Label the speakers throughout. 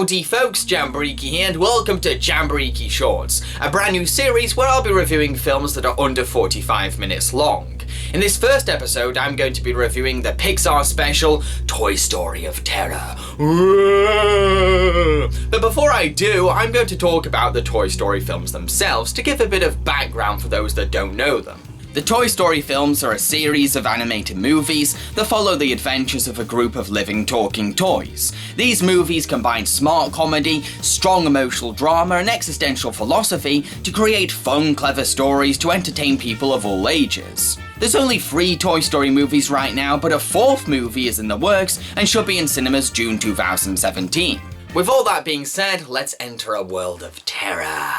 Speaker 1: Howdy folks, Jambareeqi here and welcome to Jambareeqi Shorts, a brand new series where I'll be reviewing films that are under 45 minutes long. In this first episode, I'm going to be reviewing the Pixar special, Toy Story of Terror. But before I do, I'm going to talk about the Toy Story films themselves to give a bit of background for those that don't know them. The Toy Story films are a series of animated movies that follow the adventures of a group of living, talking toys. These movies combine smart comedy, strong emotional drama, and existential philosophy to create fun, clever stories to entertain people of all ages. There's only 3 Toy Story movies right now, but a 4th movie is in the works and should be in cinemas June 2017. With all that being said, let's enter a world of terror.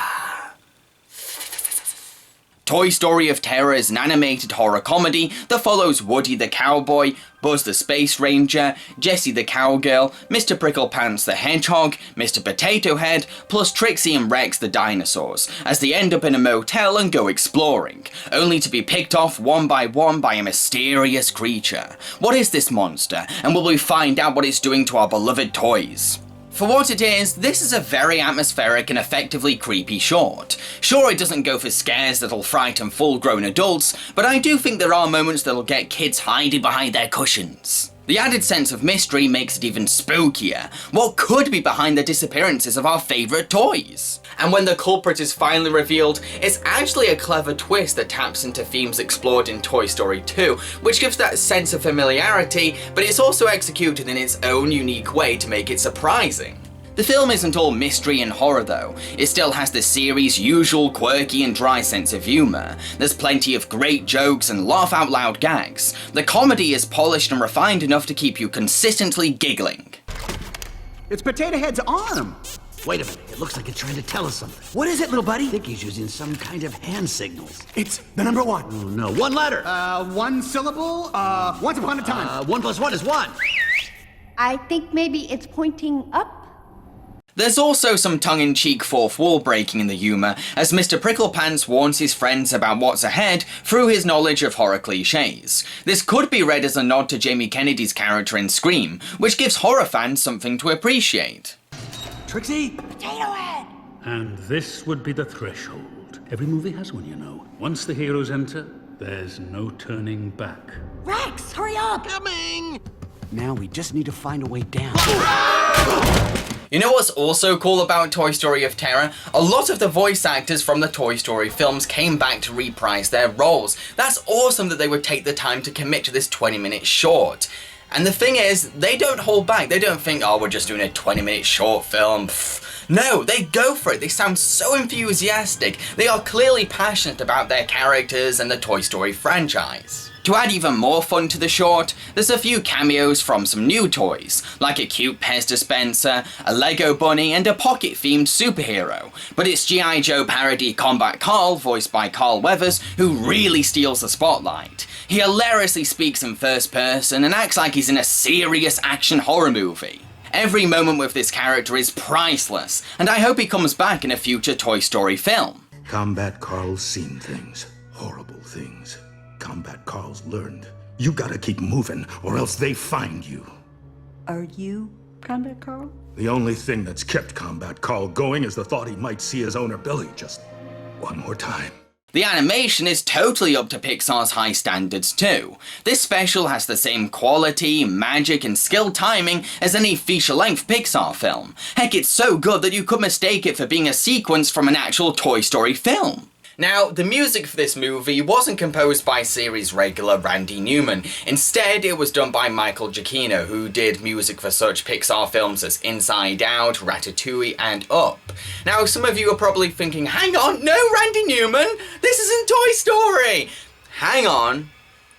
Speaker 1: Toy Story of Terror is an animated horror comedy that follows Woody the Cowboy, Buzz the Space Ranger, Jessie the Cowgirl, Mr. Pricklepants the Hedgehog, Mr. Potato Head, plus Trixie and Rex the dinosaurs, as they end up in a motel and go exploring, only to be picked off one by one by a mysterious creature. What is this monster, and will we find out what it's doing to our beloved toys? For what it is, this is a very atmospheric and effectively creepy short. Sure, it doesn't go for scares that'll frighten full-grown adults, but I do think there are moments that'll get kids hiding behind their cushions. The added sense of mystery makes it even spookier. What could be behind the disappearances of our favourite toys? And when the culprit is finally revealed, it's actually a clever twist that taps into themes explored in Toy Story 2, which gives that sense of familiarity, but it's also executed in its own unique way to make it surprising. The film isn't all mystery and horror though, it still has the series' usual quirky and dry sense of humour. There's plenty of great jokes and laugh-out-loud gags. The comedy is polished and refined enough to keep you consistently giggling.
Speaker 2: It's Potato Head's arm!
Speaker 3: Wait a minute, it looks like it's trying to tell us something.
Speaker 2: What is it, little buddy?
Speaker 3: I think he's using some kind of hand signals.
Speaker 2: It's the number 1.
Speaker 3: Oh no, 1 letter!
Speaker 2: One syllable? Once upon a time.
Speaker 3: 1 plus 1 is 1.
Speaker 4: I think maybe it's pointing up.
Speaker 1: There's also some tongue-in-cheek fourth wall breaking in the humour, as Mr. Pricklepants warns his friends about what's ahead through his knowledge of horror cliches. This could be read as a nod to Jamie Kennedy's character in Scream, which gives horror fans something to appreciate.
Speaker 2: Trixie?
Speaker 4: Potato Head!
Speaker 5: And this would be the threshold. Every movie has one, you know. Once the heroes enter, there's no turning back.
Speaker 4: Rex, hurry up!
Speaker 3: Coming!
Speaker 2: Now we just need to find a way down.
Speaker 1: You know what's also cool about Toy Story of Terror? A lot of the voice actors from the Toy Story films came back to reprise their roles. That's awesome that they would take the time to commit to this 20-minute short. And the thing is, they don't hold back. They don't think, oh, we're just doing a 20-minute short film. No, they go for it. They sound so enthusiastic. They are clearly passionate about their characters and the Toy Story franchise. To add even more fun to the short, there's a few cameos from some new toys, like a cute Pez dispenser, a Lego bunny, and a pocket-themed superhero. But it's G.I. Joe parody Combat Carl, voiced by Carl Weathers, who really steals the spotlight. He hilariously speaks in first person and acts like he's in a serious action horror movie. Every moment with this character is priceless, and I hope he comes back in a future Toy Story film.
Speaker 6: Combat Carl's seen things, horrible things. Combat Carl's learned. You gotta keep moving, or else they find you.
Speaker 4: Are you Combat Carl?
Speaker 6: The only thing that's kept Combat Carl going is the thought he might see his owner Billy just one more time.
Speaker 1: The animation is totally up to Pixar's high standards too. This special has the same quality, magic, and skill timing as any feature-length Pixar film. Heck, it's so good that you could mistake it for being a sequence from an actual Toy Story film. Now, the music for this movie wasn't composed by series regular Randy Newman. Instead, it was done by Michael Giacchino, who did music for such Pixar films as Inside Out, Ratatouille, and Up. Now, some of you are probably thinking, hang on, no Randy Newman! This isn't Toy Story! Hang on.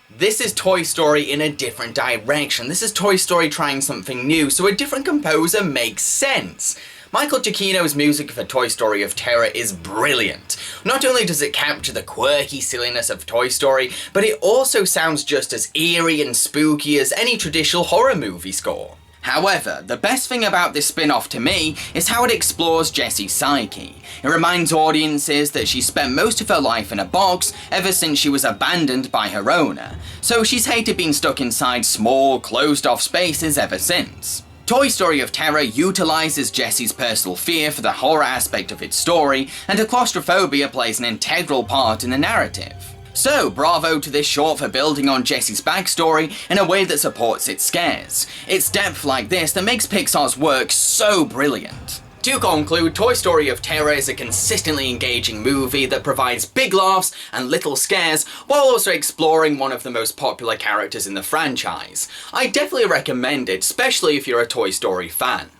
Speaker 1: This is Toy Story in a different direction. This is Toy Story trying something new, so a different composer makes sense. Michael Giacchino's music for Toy Story of Terror is brilliant. Not only does it capture the quirky silliness of Toy Story, but it also sounds just as eerie and spooky as any traditional horror movie score. However, the best thing about this spin-off to me is how it explores Jessie's psyche. It reminds audiences that she spent most of her life in a box ever since she was abandoned by her owner, so she's hated being stuck inside small, closed-off spaces ever since. Toy Story of Terror utilizes Jesse's personal fear for the horror aspect of its story, and her claustrophobia plays an integral part in the narrative. So, bravo to this short for building on Jesse's backstory in a way that supports its scares. It's depth like this that makes Pixar's work so brilliant. To conclude, Toy Story of Terror is a consistently engaging movie that provides big laughs and little scares while also exploring one of the most popular characters in the franchise. I definitely recommend it, especially if you're a Toy Story fan.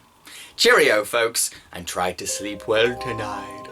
Speaker 1: Cheerio folks, and try to sleep well tonight.